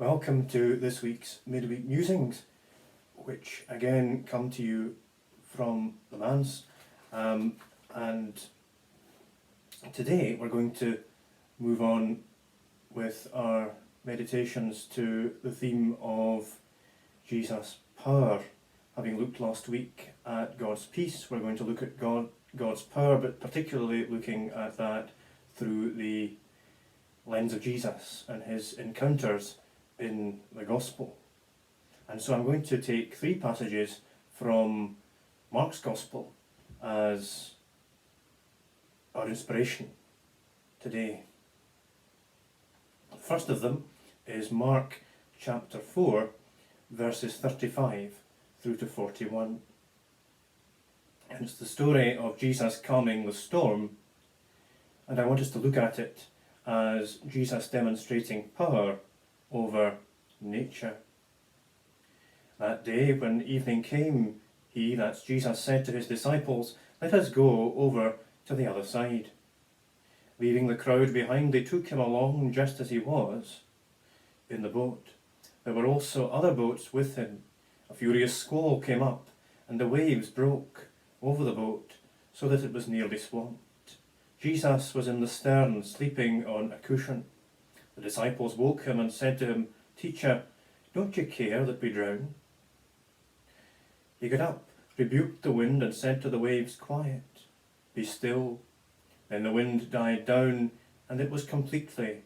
Welcome to this week's Midweek Musings, which again come to you from the manse. And today we're going to move on with our meditations to the theme of Jesus' power. Having looked last week at God's peace, we're going to look at God's power, but particularly looking at that through the lens of Jesus and his encounters in the Gospel. And so I'm going to take three passages from Mark's Gospel as our inspiration today. The first of them is Mark chapter 4, verses 35 through to 41. And it's the story of Jesus calming the storm, and I want us to look at it as Jesus demonstrating power over nature. That day when evening came, he, that's Jesus, said to his disciples, "Let us go over to the other side." Leaving the crowd behind, they took him along just as he was, in the boat. There were also other boats with him. A furious squall came up, and the waves broke over the boat, so that it was nearly swamped. Jesus was in the stern, sleeping on a cushion. The disciples woke him and said to him, "Teacher, don't you care that we drown?" He got up, rebuked the wind, and said to the waves, "Quiet, be still." Then the wind died down, and it was completely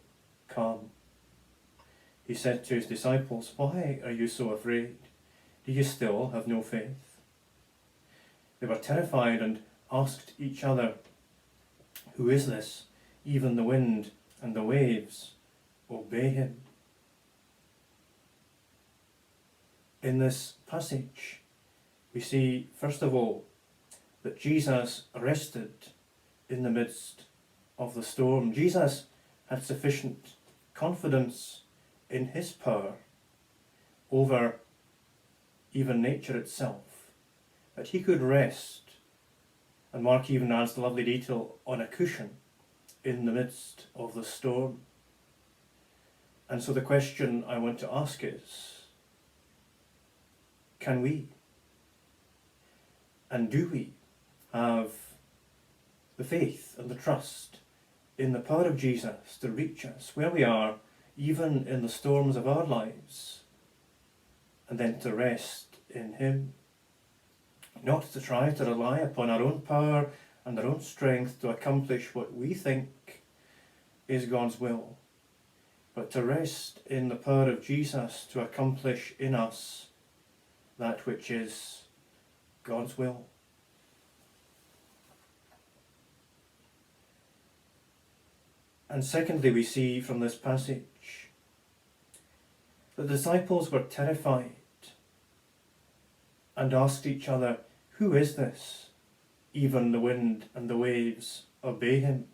calm. He said to his disciples, "Why are you so afraid? Do you still have no faith?" They were terrified and asked each other, "Who is this? Even the wind and the waves obey him." In this passage, we see, first of all, that Jesus rested in the midst of the storm. Jesus had sufficient confidence in his power over even nature itself, that he could rest, and Mark even adds the lovely detail, on a cushion in the midst of the storm. And so the question I want to ask is, can we, and do we, have the faith and the trust in the power of Jesus to reach us where we are, even in the storms of our lives, and then to rest in him? Not to try to rely upon our own power and our own strength to accomplish what we think is God's will, but to rest in the power of Jesus to accomplish in us that which is God's will. And secondly, we see from this passage the disciples were terrified and asked each other, "Who is this? Even the wind and the waves obey him."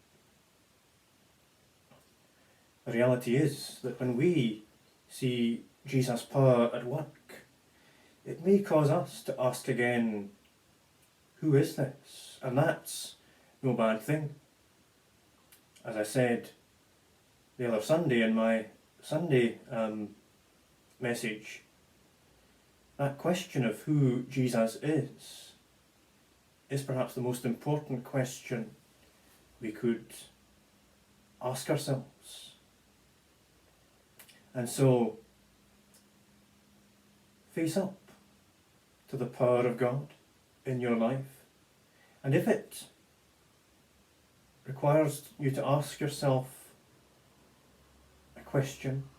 The reality is that when we see Jesus' power at work, it may cause us to ask again, "Who is this?" And that's no bad thing. As I said the other Sunday in my Sunday message, that question of who Jesus is perhaps the most important question we could ask ourselves. And so, face up to the power of God in your life. And if it requires you to ask yourself a question,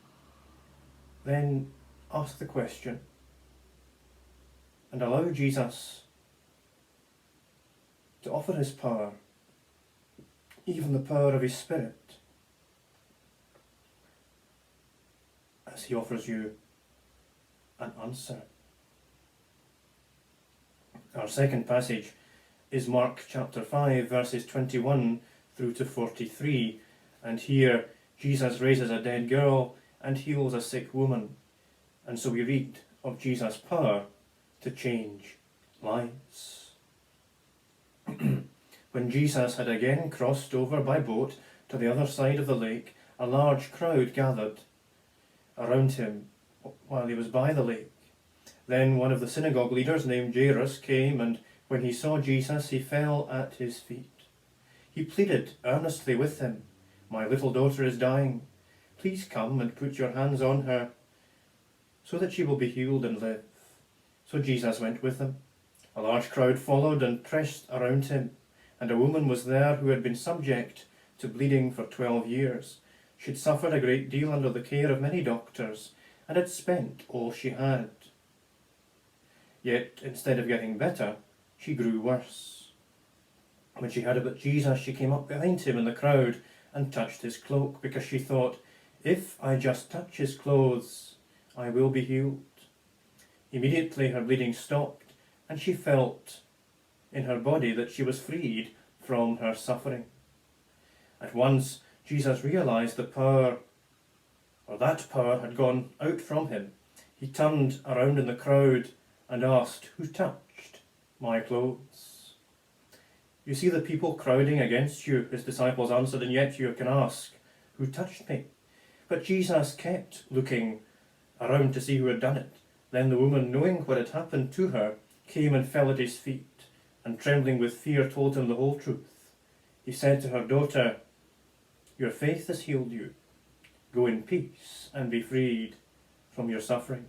then ask the question and allow Jesus to offer his power, even the power of his Spirit, as he offers you an answer. Our second passage is Mark chapter 5, verses 21 through to 43, and here Jesus raises a dead girl and heals a sick woman. And so we read of Jesus' power to change lives. When Jesus had again crossed over by boat to the other side of the lake, a large crowd gathered, around him while he was by the lake. Then one of the synagogue leaders named Jairus came, and when he saw Jesus, he fell at his feet. He pleaded earnestly with him, "My little daughter is dying. Please come and put your hands on her, so that she will be healed and live." So Jesus went with him. A large crowd followed and pressed around him, and a woman was there who had been subject to bleeding for 12 years. She had suffered a great deal under the care of many doctors, and had spent all she had. Yet, instead of getting better, she grew worse. When she heard about Jesus, she came up behind him in the crowd and touched his cloak, because she thought, "If I just touch his clothes, I will be healed." Immediately her bleeding stopped, and she felt in her body that she was freed from her suffering. At once Jesus realized that power had gone out from him. He turned around in the crowd and asked, "Who touched my clothes?" "You see the people crowding against you," his disciples answered, "and yet you can ask, 'Who touched me?'" But Jesus kept looking around to see who had done it. Then the woman, knowing what had happened to her, came and fell at his feet, and trembling with fear told him the whole truth. He said to her, "Daughter, your faith has healed you. Go in peace and be freed from your suffering."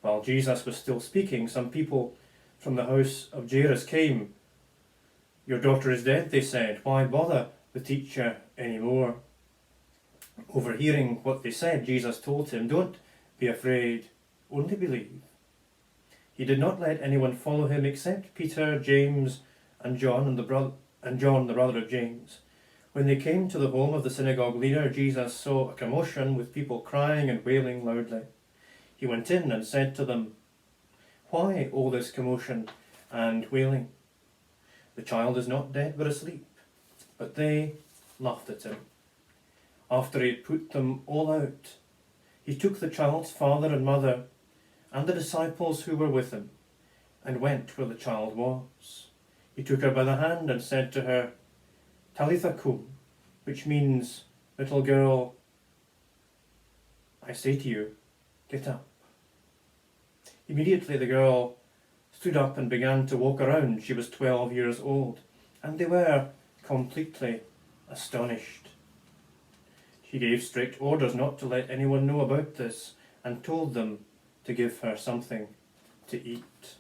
While Jesus was still speaking, some people from the house of Jairus came. "Your daughter is dead," they said. "Why bother the teacher anymore?" Overhearing what they said, Jesus told him, "Don't be afraid, only believe." He did not let anyone follow him except Peter, James, and John, the brother of James. When they came to the home of the synagogue leader, Jesus saw a commotion with people crying and wailing loudly. He went in and said to them, "Why all this commotion and wailing? The child is not dead but asleep." But they laughed at him. After he had put them all out, he took the child's father and mother and the disciples who were with him, and went where the child was. He took her by the hand and said to her, "Talitha kum," which means, "Little girl, I say to you, get up." Immediately the girl stood up and began to walk around. She was 12 years old, and they were completely astonished. She gave strict orders not to let anyone know about this, and told them to give her something to eat.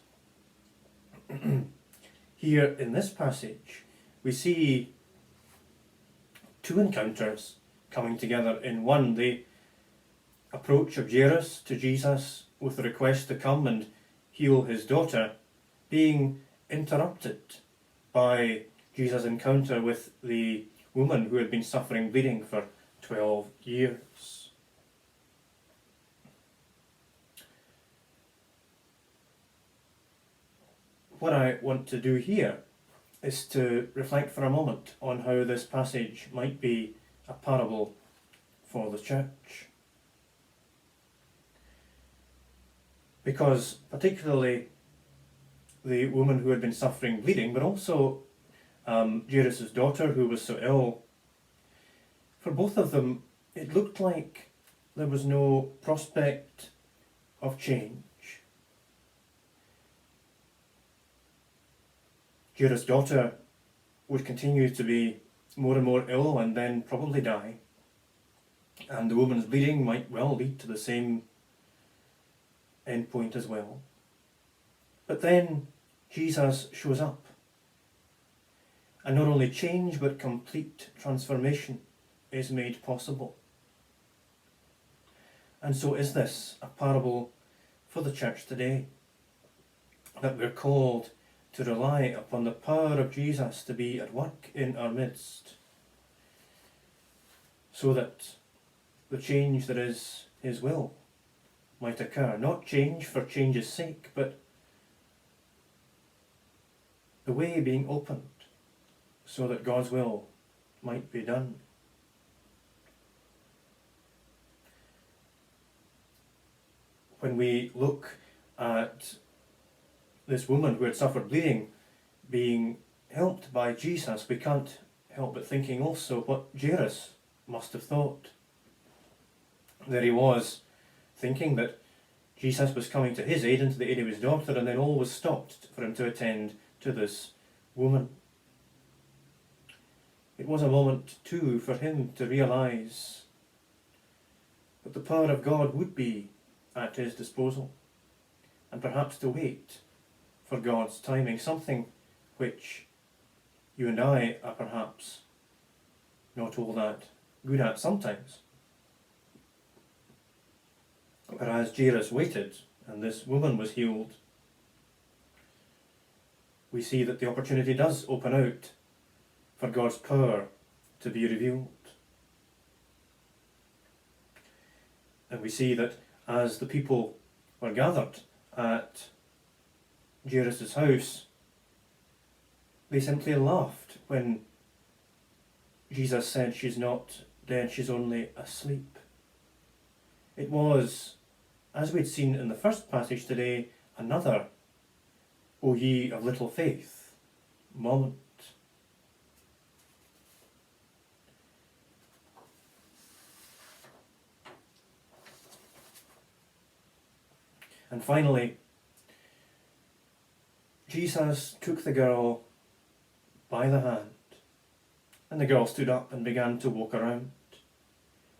Here in this passage, we see two encounters coming together in one. The approach of Jairus to Jesus with the request to come and heal his daughter, being interrupted by Jesus' encounter with the woman who had been suffering bleeding for 12 years. What I want to do here is to reflect for a moment on how this passage might be a parable for the church. Because particularly the woman who had been suffering bleeding, but also Jairus' daughter who was so ill, for both of them it looked like there was no prospect of change. Jairus' daughter would continue to be more and more ill and then probably die, and the woman's bleeding might well lead to the same end point as well. But then Jesus shows up, and not only change but complete transformation is made possible. And so is this a parable for the church today, that we're called to rely upon the power of Jesus to be at work in our midst, so that the change that is his will might occur. Not change for change's sake, but the way being opened so that God's will might be done. When we look at this woman who had suffered bleeding being helped by Jesus, we can't help but thinking also what Jairus must have thought. There he was, thinking that Jesus was coming to his aid and to the aid of his daughter, and then all was stopped for him to attend to this woman. It was a moment too for him to realise that the power of God would be at his disposal, and perhaps to wait for God's timing, something which you and I are perhaps not all that good at sometimes. Whereas Jairus waited and this woman was healed, we see that the opportunity does open out for God's power to be revealed. And we see that as the people were gathered at Jairus' house, they simply laughed when Jesus said she's not dead, she's only asleep. It was, as we'd seen in the first passage today, another "O ye of little faith" moment. And finally, Jesus took the girl by the hand, and the girl stood up and began to walk around.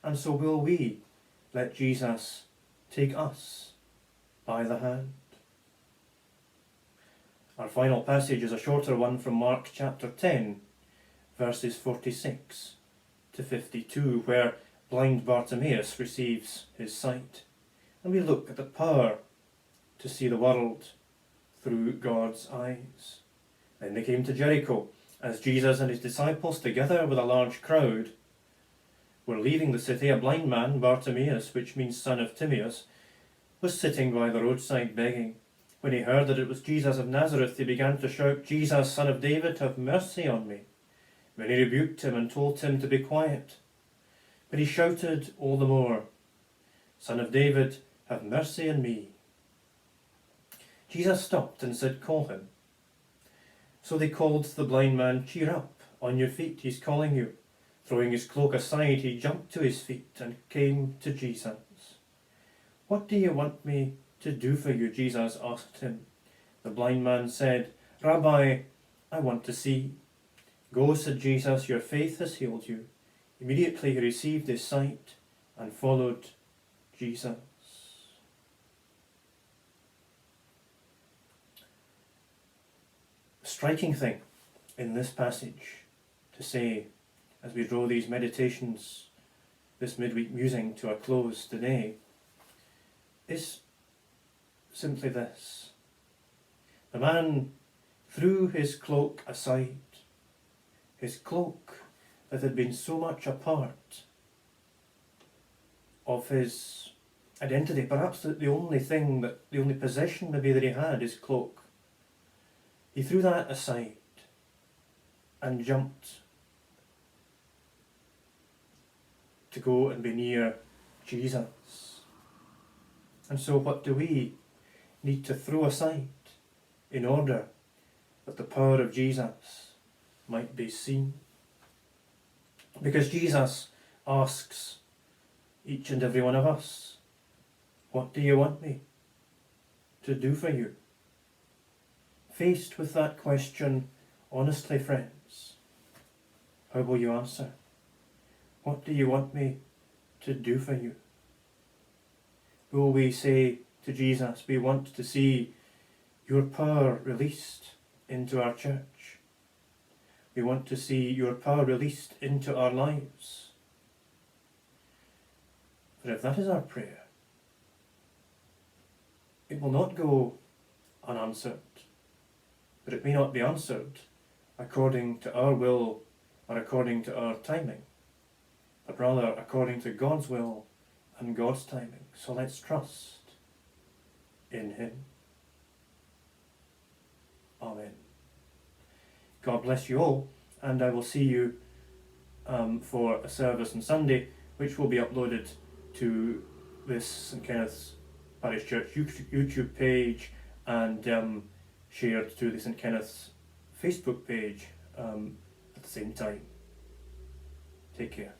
And so will we let Jesus take us by the hand. Our final passage is a shorter one from Mark chapter 10, verses 46 to 52, where blind Bartimaeus receives his sight. And we look at the power to see the world through God's eyes. Then they came to Jericho, as Jesus and his disciples, together with a large crowd, were leaving the city. A blind man, Bartimaeus, which means son of Timaeus, was sitting by the roadside begging. When he heard that it was Jesus of Nazareth, he began to shout, "Jesus, son of David, have mercy on me." Many rebuked him and told him to be quiet. But he shouted all the more, "Son of David, have mercy on me." Jesus stopped and said, "Call him." So they called the blind man, "Cheer up, on your feet, he's calling you." Throwing his cloak aside, he jumped to his feet and came to Jesus. "What do you want me to do for you?" Jesus asked him. The blind man said, "Rabbi, I want to see." "Go," said Jesus, "your faith has healed you." Immediately he received his sight and followed Jesus. A striking thing in this passage to say, as we draw these meditations, this midweek musing to a close today, is simply this. The man threw his cloak aside, his cloak that had been so much a part of his identity, perhaps the only thing, the only possession maybe that he had, his cloak. He threw that aside and jumped to go and be near Jesus. And so what do we need to throw aside in order that the power of Jesus might be seen? Because Jesus asks each and every one of us, "What do you want me to do for you?" Faced with that question, honestly, friends, how will you answer? What do you want me to do for you? Will we say to Jesus, "We want to see your power released into our church. We want to see your power released into our lives"? For if that is our prayer, it will not go unanswered, but it may not be answered according to our will or according to our timing, but rather according to God's will and God's timing. So let's trust in him. Amen. God bless you all, and I will see you for a service on Sunday, which will be uploaded to this St Kenneth's Parish Church YouTube page and shared to the St Kenneth's Facebook page at the same time. Take care.